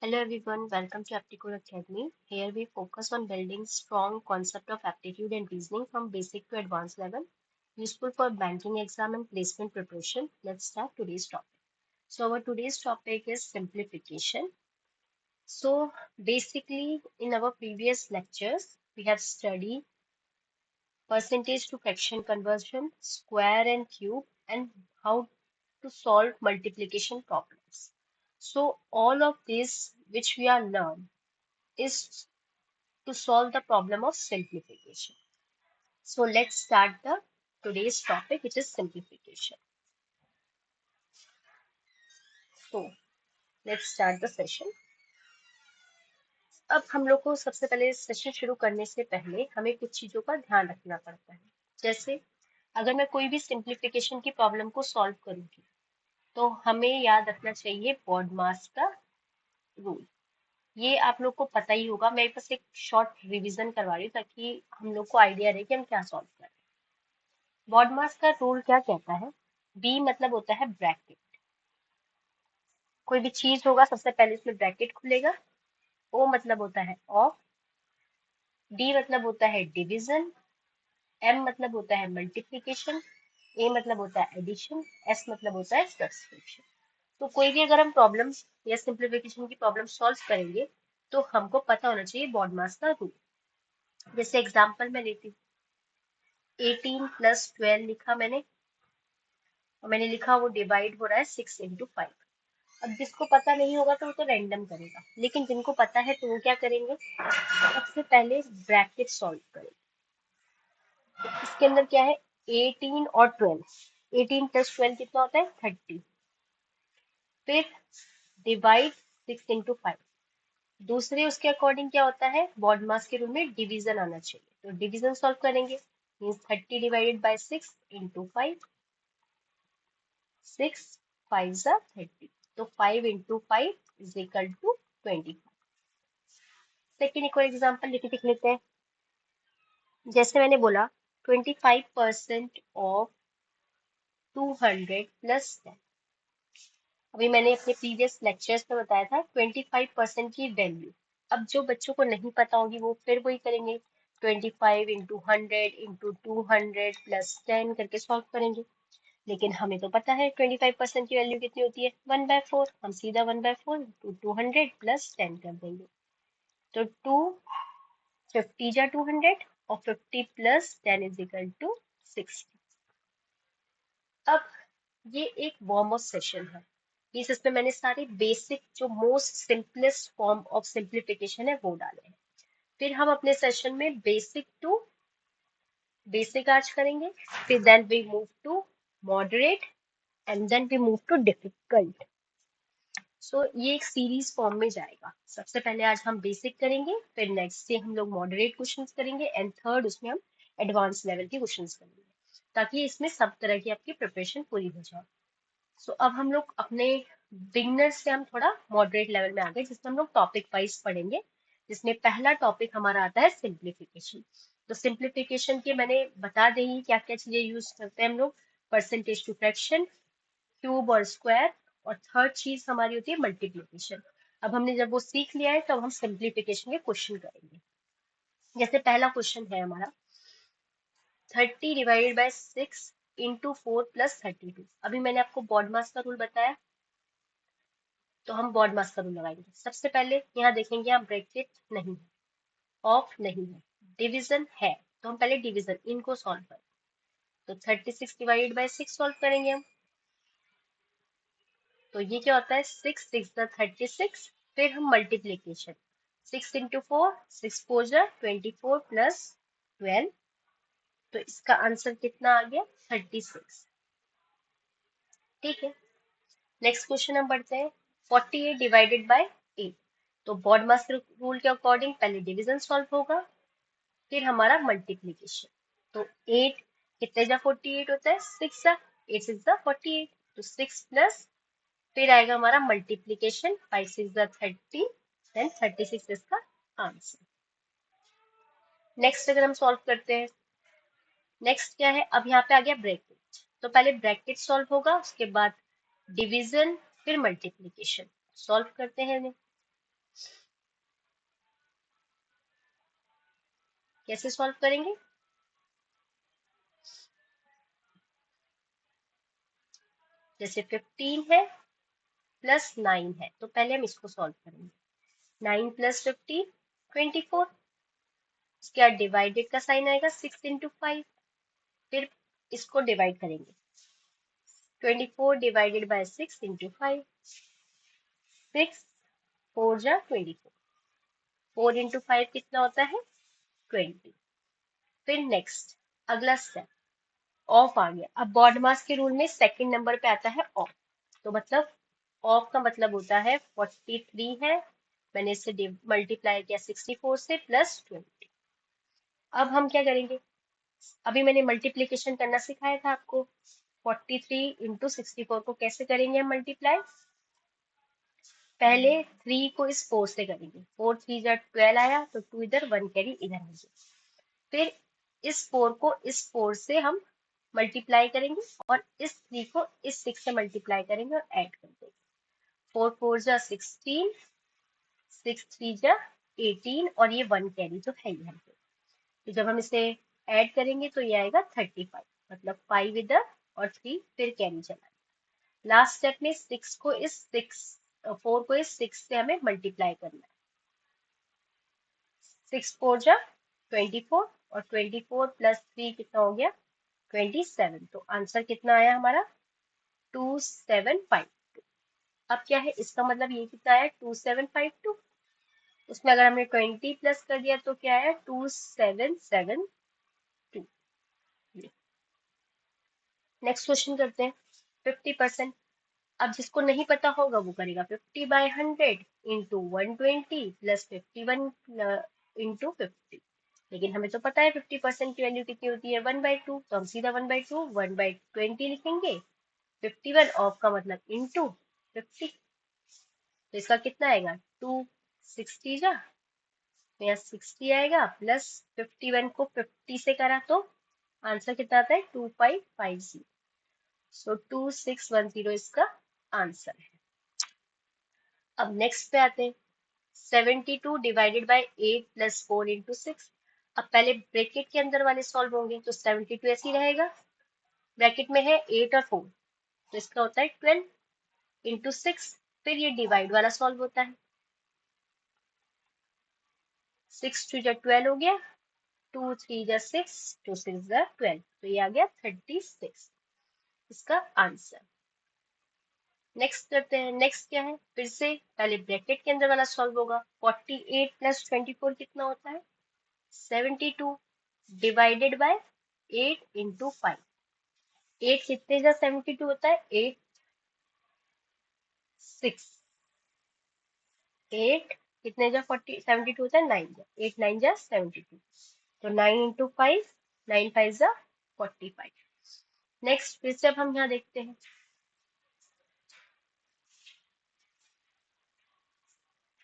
Hello everyone, welcome to Aptitude Academy. Here we focus on building strong concept of aptitude and reasoning from basic to advanced level, useful for banking exam and placement preparation. Let's start today's topic. So our today's topic is simplification. So basically in our previous lectures, we have studied percentage to fraction conversion, square and cube, and how to solve multiplication problems. So all of this which we are learned is to solve the problem of simplification. So let's start the today's topic, which is simplification. So let's start the session. अब हम लोग को सबसे पहले session शुरू करने से पहले हमें कुछ चीजों का ध्यान रखना पड़ता है। जैसे अगर मैं कोई भी सिंप्लीफिकेशन की प्रॉब्लम को सॉल्व करूंगी तो हमें याद रखना चाहिए BODMAS का रूल। ये आप लोग को पता ही होगा, मैं बस एक शॉर्ट रिवीजन करवा रही हूँ ताकि हम लोग को आइडिया रहे कि हम क्या सॉल्व कर रहे हैं। BODMAS का रूल क्या कहता है? बी मतलब होता है ब्रैकेट, कोई भी चीज होगा सबसे पहले इसमें ब्रैकेट खुलेगा। ओ मतलब होता है ऑफ, डी मतलब होता है डिवीजन, एम मतलब होता है मल्टीप्लिकेशन, ए मतलब होता है एडिशन, एस मतलब होता है सब्सट्रैक्शन। तो कोई भी अगर हम प्रॉब्लम या सिंप्लीफिकेशन की प्रॉब्लम सॉल्व करेंगे तो हमको पता होना चाहिए BODMAS का रूल। जैसे एग्जांपल मैं लेती हूँ, 18 + 12 लिखा मैंने और मैंने लिखा वो डिवाइड हो रहा है 6 × 5। अब जिसको पता नहीं होगा तो वो तो रैंडम करेगा, लेकिन जिनको पता है तो वो क्या करेंगे, सबसे पहले ब्रैकेट सॉल्व करेंगे। तो इसके अंदर क्या है, 18 और 12, 18 + 12 कितना होता है 30। फिर डिवाइड 6 × 5, दूसरे उसके अकॉर्डिंग क्या होता है, BODMAS के रूल में डिवीजन आना चाहिए, तो डिवीजन सॉल्व करेंगे। मीन्स 30 डिवाइडेड बाय 6 × 5, 6 5 ज़ा 30, तो 5 × 5 = 25। सेकेंड एक और एग्जाम्पल लिख लेते हैं। जैसे मैंने बोला 25% ऑफ 200 + 10। अभी मैंने अपने प्रीवियस लेक्चर्स में बताया था 25% की वैल्यू। अब जो बच्चों को नहीं पता होगी वो फिर वही करेंगे, 25 × 100 × 200 + 10 करके सॉल्व करेंगे। लेकिन हमें तो पता है 25% की वैल्यू कितनी होती है, 1/4। हम सीधा 1/4 × 200 + 10 कर देंगे, तो 250 × 200 और 50 + 10 = 60। अब ये एक वार्म अप सेशन है, इसमें मैंने सारे बेसिक जो most simplest form of simplification है वो डाले हैं। फिर हम अपने सेशन में बेसिक टू बेसिक आज करेंगे, फिर then we move to moderate and then we move to difficult. So ये एक सीरीज फॉर्म में जाएगा। सबसे पहले आज हम बेसिक करेंगे, फिर नेक्स्ट से हम लोग मॉडरेट क्वेश्चंस करेंगे एंड थर्ड उसमें हम एडवांस लेवल के क्वेश्चंस करेंगे, ताकि इसमें सब तरह की आपकी प्रिपरेशन पूरी हो जाए। सो अब हम लोग अपने बिगनर से हम थोड़ा मॉडरेट लेवल में आ गए, जिसमें हम लोग टॉपिक वाइज पढ़ेंगे, जिसमें पहला टॉपिक हमारा आता है सिंप्लीफिकेशन। तो सिंप्लीफिकेशन के मैंने बता दी क्या क्या चीजें यूज करते हैं हम लोग, परसेंटेज टू फ्रैक्शन, क्यूब और स्क्वायर, और थर्ड चीज हमारी होती है मल्टीप्लीकेशन। अब हमने जब वो सीख लिया है तब हम सिंप्लीफिकेशन के क्वेश्चन करेंगे। जैसे पहला क्वेश्चन है हमारा 30 डिवाइडेड बाय 6 × 4 + 32। अभी मैंने आपको BODMAS का रूल बताया, तो हम BODMAS का रूल लगाएंगे। सबसे पहले यहाँ देखेंगे, यहाँ ब्रैकेट नहीं है, ऑफ नहीं है, डिवीजन है, तो हम पहले डिवीजन इनको सॉल्व करें। तो 36 डिवाइडेड बाय 6 सॉल्व करेंगे हम, तो ये क्या होता है 6 6 ज़ा 36। फिर हम मल्टीप्लीकेशन, 6 × 4, 6 4 ज़ा 24 + 12, तो इसका आंसर कितना आ गया 36। ठीक है, नेक्स्ट क्वेश्चन हम बढ़ते हैं, 48 डिवाइडेड बाय 8। तो BODMAS रूल के अकॉर्डिंग पहले डिवीजन सॉल्व होगा, फिर हमारा मल्टीप्लीकेशन। तो 8 कितने जा 48 होता है, 6 जा, 8 6 जा 48, तो 6 प्लस फिर आएगा हमारा मल्टीप्लीकेशन, 5 6 जा 30, देन 36 इसका आंसर। नेक्स्ट अगर हम सॉल्व करते हैं, नेक्स्ट क्या है, अब यहाँ पे आ गया ब्रैकेट, तो पहले ब्रैकेट सॉल्व होगा, उसके बाद डिवीजन, फिर मल्टीप्लीकेशन। सॉल्व करते हैं इन्हें। कैसे सॉल्व करेंगे? जैसे 15 है प्लस 9 है, तो पहले हम इसको सॉल्व करेंगे। 9 प्लस 15 24। इसके बाद डिवाइडेड का साइन आएगा 6 इंटू 5। फिर इसको डिवाइड करेंगे, 24 डिवाइडेड बाय 6 इंटू 5। 6 4 जा 24। 4 इंटू 5 कितना होता है? 20। फिर नेक्स्ट अगला स्टेप, ऑफ आ गया। अब बॉडमास के रूल में सेकंड नंबर पे आता है ऑफ, तो मतलब ऑफ का मतलब होता है 43 है, मैंने इसे मल्टीप्लाई किया 64 से प्लस 20। अब हम क्या करेंगे, अभी मैंने मल्टीप्लीकेशन करना सिखाया था आपको। 43 इंटू 64 को कैसे करेंगे हम मल्टीप्लाई? पहले 3 को इस 4 से करेंगे, 4 3 जा 12 आया, तो 2 इधर 1 कैरी इधर आ गया। फिर इस 4 को इस 4 से हम मल्टीप्लाई करेंगे और इस 3 को इस 6 से मल्टीप्लाई करेंगे और ऐड कर देंगे। 4 4 जा 16, 6 3 जा 18 और ये 1 कैरी तो है यहाँ पे। तो जब हम इसे ऐड करेंगे तो ये आएगा 35, मतलब 5 इधर और 3 फिर कैरी चला। लास्ट स्टेप में 6 को इस 4 को इस 6 से हमें मल्टीप्लाई करना है। 6 4 जा 24 और 24 प्लस 3 कितना हो गया? 27। तो आंसर कितना आया हमारा? 2752। अब क्या है इसका मतलब, ये कितना आया? 2752। उसमें अगर हमने 20 प्लस कर दिया तो क्या आया? 2772। नेक्स्ट क्वेश्चन करते हैं। 50%। अब जिसको नहीं पता होगा वो करेगा 50/100 इंटू 120 प्लस 51 इंटू 50। लेकिन हमें तो पता है 50% की वैल्यू कितनी होती है? 1/2। तो हम सीधा 1/2 1/20 लिखेंगे। 51 ऑफ का मतलब इंटू 50। तो इसका कितना आएगा? 260 जा, तो यहाँ 60 आएगा प्लस 51 को 50 से करा तो आंसर कितना आता है? 2550। सो 2610 इसका आंसर है। अब नेक्स्ट पे आते हैं। 72 डिवाइडेड बाय 8 प्लस 4 इंटू 6। अब पहले ब्रैकेट के अंदर वाले सॉल्व होंगे, तो 72 ऐसे ही रहेगा। ब्रैकेट में है 8 और 4, तो इसका होता है 12 इंटू 6। फिर ये डिवाइड वाला सॉल्व होता है। 6 2 जा 12 हो गया, 2 3 जा 6, 2 6 जा 12, तो ये आ गया 36 इसका आंसर। नेक्स्ट करते हैं। नेक्स्ट क्या है? फिर से पहले ब्रैकेट के अंदर वाला सॉल्व होगा। 48 प्लस 24 कितना होता है? 72 डिवाइडेड बाय 8 इंटू 5। 8 कितने जा 72 होता है? 8 6। 8 कितने जा 72 होता है? 9 जा। 8 9 जा 72, तो 9 इंटू 5, 9 5 जा 45। नेक्स्ट फिर से अब हम यहाँ देखते हैं।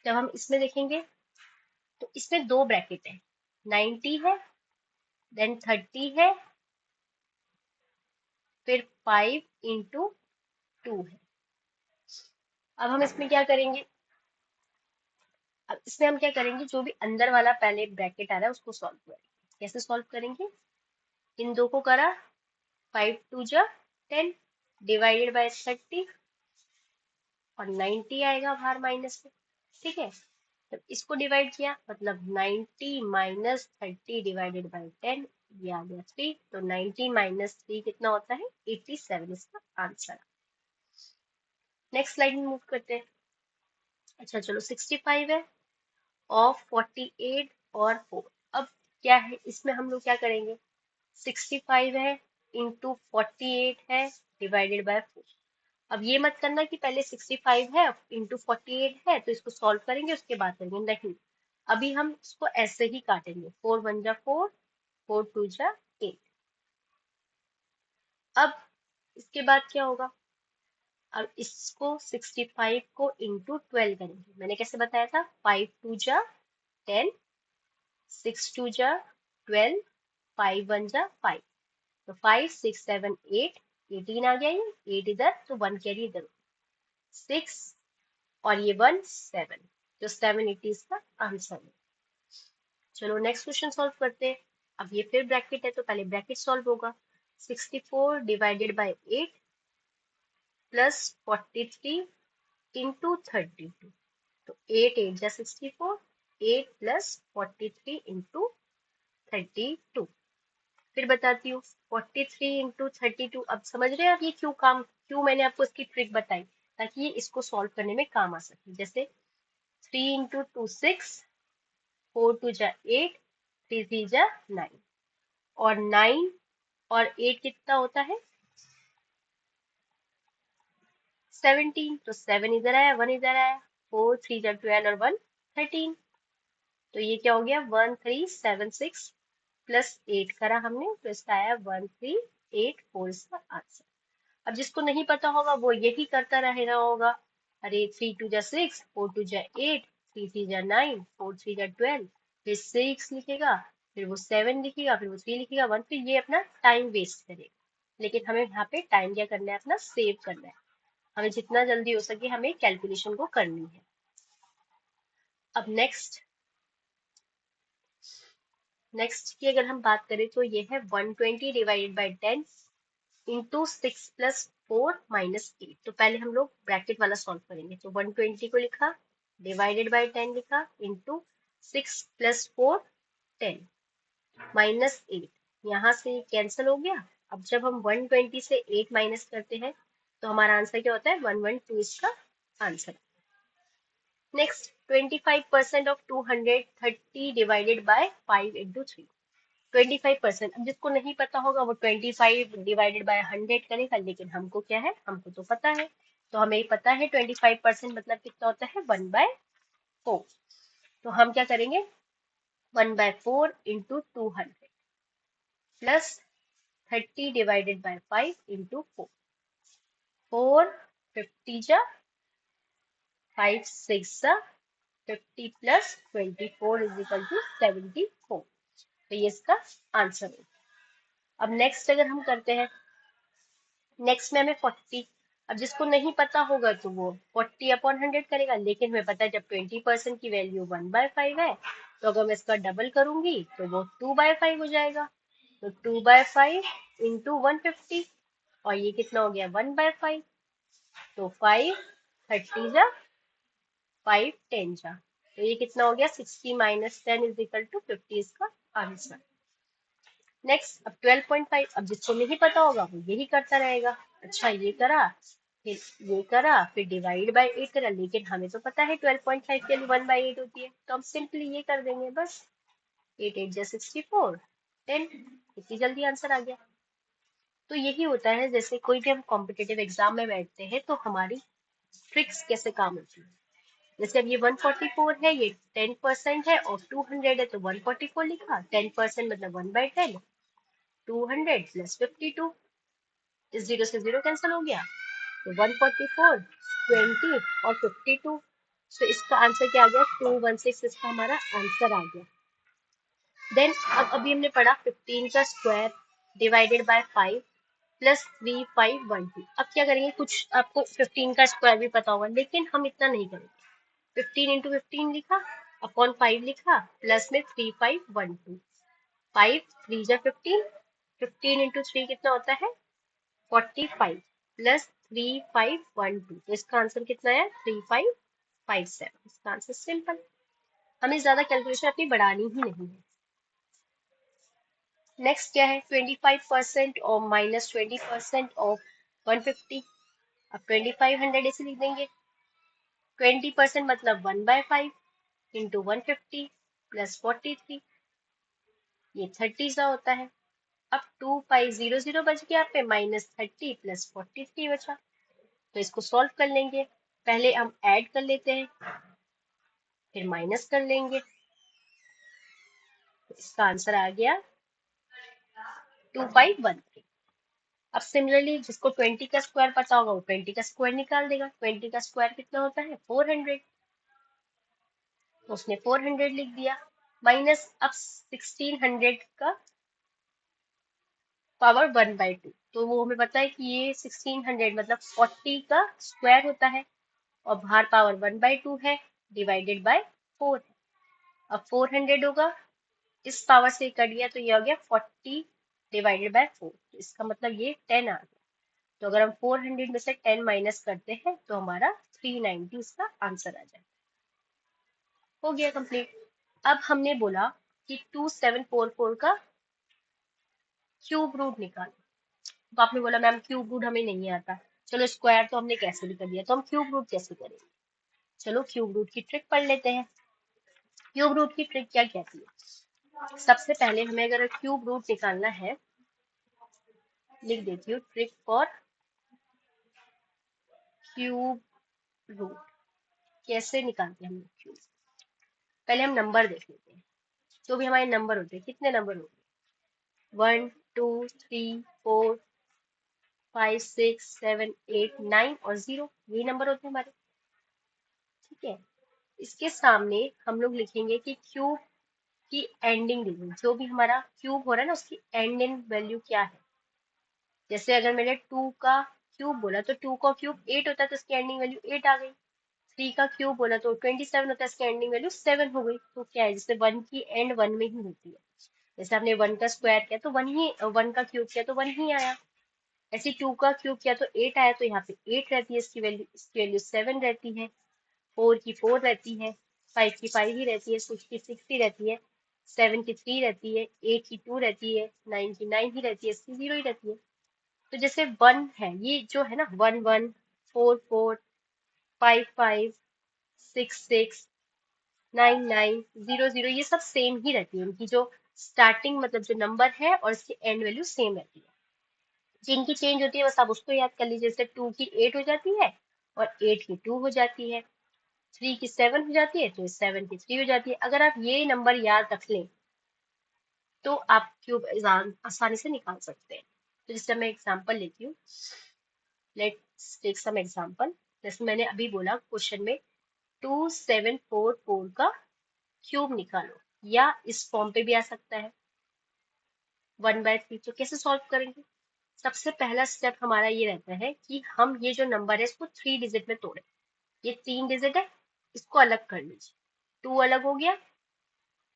जब हम इसमें देखेंगे तो इसमें दो ब्रैकेट है, 90 है, देन 30 है, फिर 5 इंटू 2 है। अब हम इसमें क्या करेंगे? अब इसमें हम क्या करेंगे, जो भी अंदर वाला पहले ब्रैकेट आ रहा है उसको सॉल्व करेंगे। कैसे सॉल्व करेंगे? इन दो को करा, 5 2 जा 10 डिवाइडेड बाय 30 और 90 आएगा बाहर माइनस में। ठीक है, तो इसको डिवाइड किया, मतलब 90 माइनस 30 डिवाइडेड बाय 10, ये आ गया 3। तो 90 माइनस 3 कितना होता है? 87 इसका आंसर। नेक्स्ट स्लाइड में मूव करते हैं। अच्छा चलो, 65 है ऑफ 48 और 4। अब क्या है इसमें, हम लोग क्या करेंगे? 65 है इंटू 48 है डिवाइडेड बाय 4। अब ये मत करना कि पहले 65 है इंटू 48 है तो इसको सॉल्व करेंगे उसके बाद करेंगे, नहीं। अभी हम इसको ऐसे ही काटेंगे। 4 1 जा 4, 4 2 जा 8। अब इसके बाद क्या होगा? अब इसको 65 को इंटू 12 करेंगे। मैंने कैसे बताया था? 5 2 जा 10, 6 2 जा 12, 5 1 जा 5, तो 5 6 7 8, 18 आ गया। ये 8 इधर तो 1 कैरी इधर, 6 और ये 1 7। तो 780 इसका आंसर है। चलो नेक्स्ट क्वेश्चन सॉल्व करते हैं। अब ये फिर ब्रैकेट है तो पहले ब्रैकेट सॉल्व होगा। 64 डिवाइडेड बाय 8 प्लस 43 इंटू 32। तो 8 8 जा 64, 8 प्लस 43 इंटू 32। फिर बताती हूँ 43 इंटू 32। अब समझ रहे हैं आप ये क्यों मैंने आपको इसकी ट्रिक बताई, ताकि ये इसको सॉल्व करने में काम आ सके। जैसे 3 इंटू 2 6, 4 2 जा 8, 3 3 जा 9, और 9 और 8 कितना होता है 17। तो 7 इधर आया, 1 इधर आया, 4 3 जा 12 और 1 13। तो ये क्या हो गया 1376 प्लस 8 करा हमने, तो इसका आया 1384 इसका आंसर। अब जिसको नहीं पता होगा वो यही करता रहना होगा। अरे 3 2 जा 6, 4 2 जा 8, 3 3 जा 9, 4 3 जा 12, फिर 6 लिखेगा, फिर वो 7 लिखेगा, फिर वो 3 लिखेगा 1, फिर ये अपना टाइम वेस्ट करेगा। लेकिन हमें यहाँ पे टाइम क्या करना है, अपना सेव करना है। हमें जितना जल्दी हो सके हमें कैलकुलेशन को करनी है। अब नेक्स्ट की अगर हम बात करें तो ये है 120 divided by 10 into 6 plus 4 minus 8। तो पहले हम लोग ब्रैकेट वाला सॉल्व करेंगे। तो 120 को लिखा, डिवाइडेड बाई 10 लिखा, इंटू 6 प्लस 4 10 माइनस 8। यहाँ से कैंसिल हो गया। अब जब हम 120 से 8 माइनस करते हैं तो हमारा आंसर क्या होता है 112 इसका answer. Next 25% of 230 divided by 5 into 3। 25%। अब जिसको नहीं पता होगा वो 25 डिवाइडेड बाय 100 करेगा, लेकिन हमको क्या है, हमको तो पता है। तो हमें पता है 25% मतलब कितना होता है 1/4। तो हम क्या करेंगे 1/4 into 200 plus 30 divided by 5 into 4। 4 50 जा 5 6 जा 50 प्लस 24 इज इक्वल टू 74। तो ये इसका आंसर है। अब नेक्स्ट अगर हम करते हैं, नेक्स्ट में हमें 40। अब जिसको नहीं पता होगा तो वो 40 अपॉन 100 करेगा, लेकिन हमें पता है जब 20% की वैल्यू 1/5 है तो अगर मैं इसका डबल करूंगी तो वो 2/5 हो जाएगा। तो 2/5 इंटू 150, और ये कितना हो गया 1/5। तो 5 30 जा 5 10 जा, तो ये कितना हो गया 60 माइनस 10 इज इक्वल टू 50 इसका आंसर। नेक्स्ट अब 12.5। अब जिसको नहीं पता होगा वो यही करता रहेगा। अच्छा ये करा, फिर ये करा, फिर डिवाइड बाय 8 करा, लेकिन हमें तो पता है 12.5 के लिए 1/8 होती है, तो हम सिंपली ये कर देंगे बस। 8 8 जा 64 10, इतनी जल्दी आंसर आ गया। तो यही होता है, जैसे कोई भी हम कॉम्पिटेटिव एग्जाम में बैठते हैं तो हमारी ट्रिक्स कैसे काम होती है। जैसे अब ये 144 है, ये 10% है, और 200 है तो 144 लिखा, 10% मतलब 1/10, 200 प्लस 52, इस 0 से 0 कैंसिल हो गया, तो 144 20 और 52। तो इसका आंसर क्या आ गया 216, इसका हमारा आंसर आ गया। देन अब अभी हमने पढ़ा 15 का स्क्वायर डिवाइडेड बाय 5 प्लस 3512। अब क्या करेंगे, कुछ आपको 15 का स्क्वायर भी पता होगा, लेकिन हम इतना नहीं करेंगे। 15 इंटू 15 लिखा, अपॉन 5 लिखा, प्लस में 3512। 5 3 जा 15, 15 इंटू 3 कितना होता है 45 प्लस 3512। तो इसका आंसर कितना है 3557। इसका आंसर सिंपल। हमें ज्यादा कैलकुलेशन अपनी बढ़ानी ही नहीं है। नेक्स्ट क्या है 25% और माइनस 20% ऑफ 150। अब 2500 ऐसे लिख देंगे, 20% मतलब 1/5 इंटू 150 प्लस 43, ये 30 सा होता है। अब 2 पाई 0 0 बच गया, पे माइनस 30 प्लस 43 बचा। तो इसको सॉल्व कर लेंगे। पहले हम ऐड कर लेते हैं, फिर माइनस कर लेंगे। तो इसका आंसर आ गया 2513। अब सिमिलरली जिसको 20 का स्क्वायर पता होगा वो 20 का स्क्वायर निकाल देगा। 20 का स्क्वायर कितना होता है 400, तो उसने 400 लिख दिया। माइनस अब 1600 का पावर 1/2, तो वो हमें पता है कि ये 1600 मतलब 40 का स्क्वायर होता है, और बाहर पावर 1/2 है। डिवाइडेड बाय 4 है। अब 400 होगा, इस पावर से कट गया तो ये हो गया 40 डिवाइडेड बाय 4, तो इसका मतलब ये 10 आ गया। तो अगर हम 400 में से 10 माइनस करते हैं तो हमारा 390 इसका आंसर आ जाए। हो गया कंप्लीट। अब हमने बोला कि 2744 का क्यूब रूट निकालो, तो आपने बोला मैम क्यूब रूट हमें नहीं आता। चलो स्क्वायर तो हमने कैसे भी कर दिया, तो हम क्यूब रूट कैसे करेंगे? चलो क्यूब रूट की ट्रिक पढ़ लेते हैं। क्यूब रूट की ट्रिक क्या कहती है? सबसे पहले हमें अगर क्यूब रूट निकालना है, लिख देती हूँ ट्रिक फॉर क्यूब रूट। कैसे निकालते हैं हम क्यूब? पहले हम नंबर देख लेते हैं। जो भी हमारे नंबर होते हैं, कितने नंबर होते हैं? 1 2 3 4 5 6 7 8 9 और 0, यही नंबर होते हैं हमारे। ठीक है, इसके सामने हम लोग लिखेंगे कि क्यूब की एंडिंग डिजिट, जो भी हमारा क्यूब हो रहा है ना, उसकी एंडिंग वैल्यू क्या है। जैसे अगर मैंने 2 का क्यूब बोला तो 2 का क्यूब 8 होता है, तो इसकी एंडिंग वैल्यू 8 आ गई। 3 का क्यूब बोला तो 27 होता है, इसकी एंडिंग वैल्यू 7 हो गई। तो क्या है, जैसे 1 की एंड 1 में ही होती है। जैसे आपने 1 का स्क्वायर किया तो 1 ही, 1 का क्यूब किया तो 1 ही आया। ऐसे 2 का क्यूब किया तो 8 आया, तो यहाँ पे 8 रहती है इसकी वैल्यू 7 रहती है। 4 की 4 रहती है, 5 की 5 ही रहती है, 6 की 6 ही रहती है, 7 की 3 रहती है, 8 की 2 रहती है, 9 की 9 ही रहती है, इसकी 0 ही रहती है। तो जैसे 1 है, ये जो है ना 1 1 4 4 5 5 6 6 9 9 0 0, ये सब सेम ही रहती है। इनकी जो स्टार्टिंग मतलब जो नंबर है और इसकी एंड वैल्यू सेम रहती है। जिनकी चेंज होती है बस आप उसको याद कर लीजिए। जैसे 2 की 8 हो जाती है और 8 की 2 हो जाती है, 3 की 7 हो जाती है तो 7 की 3 हो जाती है। अगर आप ये नंबर याद रख लें तो आप क्यूब आसानी से निकाल सकते हैं। तो जैसे मैं एग्जांपल लेती हूँ, लेट्स टेक सम एग्जांपल। जैसे मैंने अभी बोला क्वेश्चन में 2744 का क्यूब निकालो, या इस फॉर्म पे भी आ सकता है 1/3। तो कैसे सॉल्व करेंगे? सबसे पहला स्टेप हमारा ये रहता है कि हम ये जो नंबर है इसको 3 डिजिट में तोड़ें। ये 3 डिजिट है, इसको अलग कर लीजिए। 2 अलग हो गया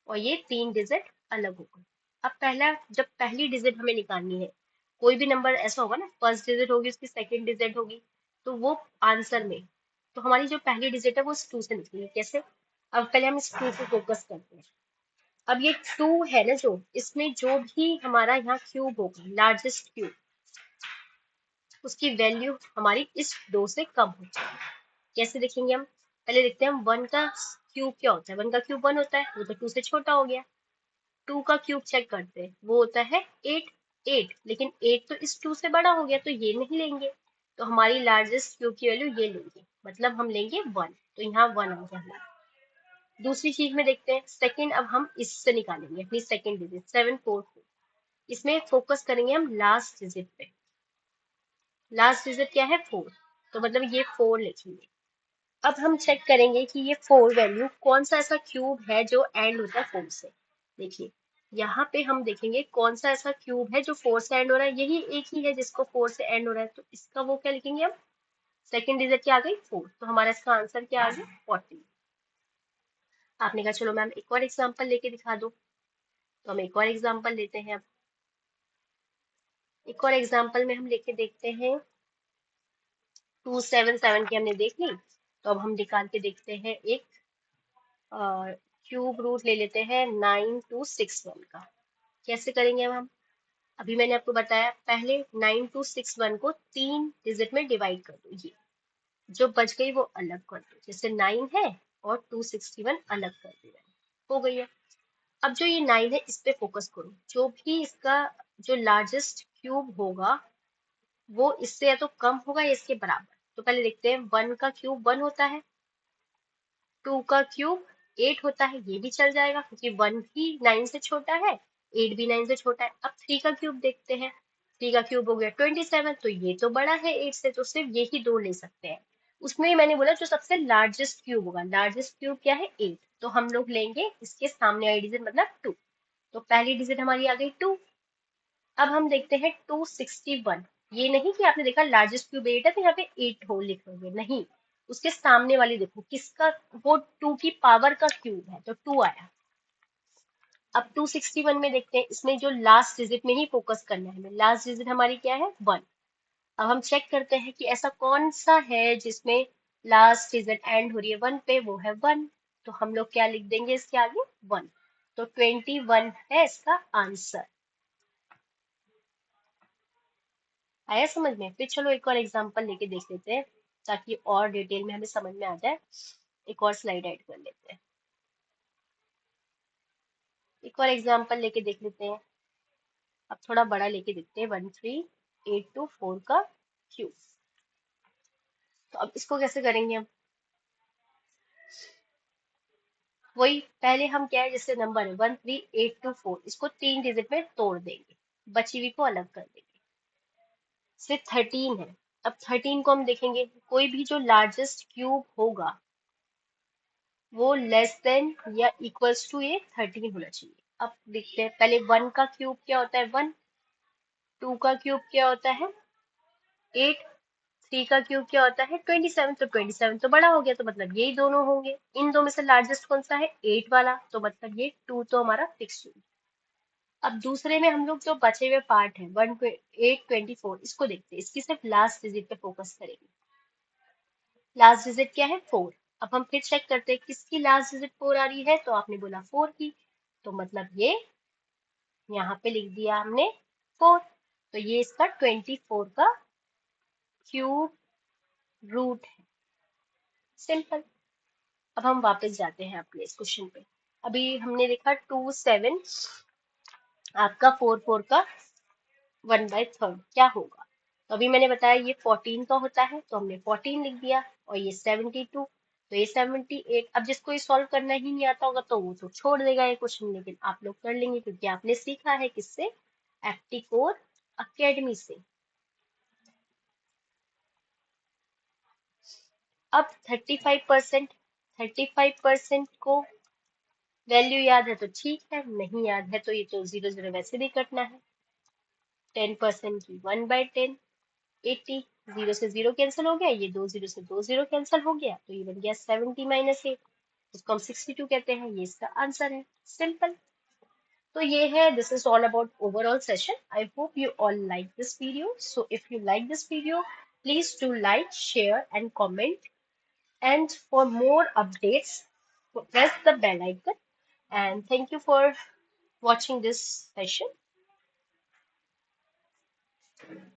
और ये 3 डिजिट अलग हो गए। अब पहला, जब पहली डिजिट हमें निकालनी है, कोई भी नंबर ऐसा होगा ना, फर्स्ट डिजिट होगी उसकी सेकंड डिजिट होगी, तो वो आंसर में, तो हमारी जो पहली डिजिट है वो इस 2 से निकलेगी। कैसे? अब पहले हम इस 2 पे फोकस करते हैं। अब ये 2 है ना, जो इसमें जो भी हमारा यहाँ क्यूब होगा, लार्जेस्ट क्यूब, उसकी वैल्यू हमारी इस 2 से कम हो जाएगी। कैसे देखेंगे हम? पहले देखते हैं हम 1 का क्यूब क्या होता है। 1 का क्यूब 1 होता है, वो तो 2 से छोटा हो गया। 2 का क्यूब चेक करते हैं, वो होता है 8 8, लेकिन 8 तो इस 2 से बड़ा हो गया, तो ये नहीं लेंगे। तो हमारी लार्जेस्ट क्यूब की वैल्यू ये लेंगे, मतलब हम लेंगे 1, तो यहाँ 1 आ गया हमारा। दूसरी चीज में देखते हैं सेकंड। अब हम इससे निकालेंगे अपनी सेकंड डिजिट 744। इसमें फोकस करेंगे हम लास्ट डिजिट पे। लास्ट डिजिट क्या है? 4, तो मतलब ये 4 लिखेंगे। अब हम चेक करेंगे कि ये 4 वैल्यू कौन सा ऐसा क्यूब है जो एंड होता है 4 से। देखिए यहाँ पे हम देखेंगे कौन सा ऐसा क्यूब है जो 4 से एंड हो रहा है। यही एक ही है जिसको 4 से एंड हो रहा है, तो इसका वो क्या लिखेंगे हम? सेकंड डिजिट क्या आ गई? 4, तो हमारा इसका आंसर क्या आ गया? 40। आपने कहा चलो मैम एक और एग्जाम्पल लेके दिखा दो, तो हम एक और एग्जाम्पल लेते हैं। अब एक और एग्जाम्पल में हम लेके देखते हैं 277 की हमने देख ली, तो अब हम निकाल के देखते हैं एक क्यूब रूट ले लेते हैं 9261 का। कैसे करेंगे अब हम? अभी मैंने आपको बताया पहले 9261 को 3 डिजिट में डिवाइड कर दो, ये जो बच गई वो अलग कर दो। जैसे 9 है और 261 अलग कर दिया, हो गई है। अब जो ये 9 है इस पे फोकस करो। जो भी इसका जो लार्जेस्ट क्यूब होगा वो इससे या तो कम होगा या इसके बराबर। तो पहले देखते हैं 1 का क्यूब 1 होता है, 2 का क्यूब 8 होता है, ये भी चल जाएगा क्योंकि 1 भी 9 से छोटा है, 8 भी 9 से छोटा है। अब 3 का क्यूब देखते हैं। 3 का क्यूब हो गया 27, तो ये तो बड़ा है 8 से, तो सिर्फ यही 2 ले सकते हैं। उसमें ही मैंने बोला जो सबसे लार्जेस्ट क्यूब होगा, लार्जेस्ट क्यूब क्या है? 8, तो हम लोग लेंगे इसके सामने आई डिजिट मतलब 2। तो पहली डिजिट हमारी आ गई 2। अब हम देखते हैं 261। ये नहीं कि आपने देखा लार्जेस्ट क्यूब 8 है तो यहाँ पे 8 होल लिखोगे, नहीं, उसके सामने वाली देखो किसका, वो 2 की पावर का क्यूब है तो 2 आया। अब 261 में देखते हैं, इसमें जो लास्ट डिजिट में ही फोकस करना है हमें। लास्ट डिजिट हमारी क्या है, 1। अब हम चेक करते हैं कि ऐसा कौन सा है जिसमें लास्ट डिजिट एंड हो रही है 1 पे, वो है 1। तो हम लोग क्या लिख देंगे इसके आगे, 1। तो 21 है इसका आंसर। आया समझ में? फिर चलो एक और एग्जांपल लेके देख लेते हैं ताकि और डिटेल में हमें समझ में आ जाए। एक और स्लाइड ऐड कर लेते हैं, एक और एग्जांपल लेके देख लेते हैं। अब थोड़ा बड़ा लेके देखते हैं, 13824 का क्यूब। तो अब इसको कैसे करेंगे हम, वही पहले हम क्या है, जैसे नंबर है 13824, इसको 3 डिजिट में तोड़ देंगे, बची हुई को अलग कर देंगे। सिर्फ 13 है। अब 13 को हम देखेंगे, कोई भी जो लार्जेस्ट क्यूब होगा वो लेस देन या इक्वल्स टू ये 13 होना चाहिए। अब देखते हैं, पहले 1 का क्यूब क्या होता है, 1। 2 का क्यूब क्या होता है, 8। 3 का क्यूब क्या होता है, 27। तो 27 तो बड़ा हो गया, तो मतलब यही दोनों होंगे। इन दो में से लार्जेस्ट कौन सा है, 8 वाला, तो मतलब ये 2 तो हमारा फिक्स हो गया। अब दूसरे में हम लोग जो बचे हुए पार्ट है 824, इसको देखते हैं, इसकी सिर्फ लास्ट डिजिट पे फोकस करेंगे। लास्ट डिजिट क्या है, 4। अब हम फिर चेक करते हैं किसकी लास्ट डिजिट 4 आ रही है, तो आपने बोला 4 की, तो मतलब ये यहाँ पे लिख दिया हमने 4। तो ये इसका 24 का क्यूब रूट है। सिंपल। अब हम वापस जाते हैं अपने इस क्वेश्चन पे। अभी हमने देखा 2 7 आपका 4 का 1/3 क्या होगा। तो अभी मैंने बताया ये 14 का होता है, तो हमने 14 लिख दिया। और ये 72, तो ये 78। अब जिसको ये सॉल्व करना ही नहीं आता होगा तो वो तो छोड़ देगा ये क्वेश्चन, लेकिन आप लोग कर लेंगे क्योंकि आपने सीखा है किससे, एप्टीकोर अकेडमी से। अब 35%, 35% को वैल्यू याद है तो ठीक है, नहीं याद है तो ये तो 0 0 वैसे भी कटना है। 10% की 1/10, 80। 0 से 0 कैंसिल हो गया, ये 2 0 से 2 0 कैंसिल हो गया, तो ये बन गया 70 - 8। इसको हम 62 कहते हैं, ये इसका आंसर है। सिंपल। तो ये है, this is all about overall session. I hope you all like this video. So if you like this video, please do like, share and comment, and for more updates press the bell icon. And thank you for watching this session.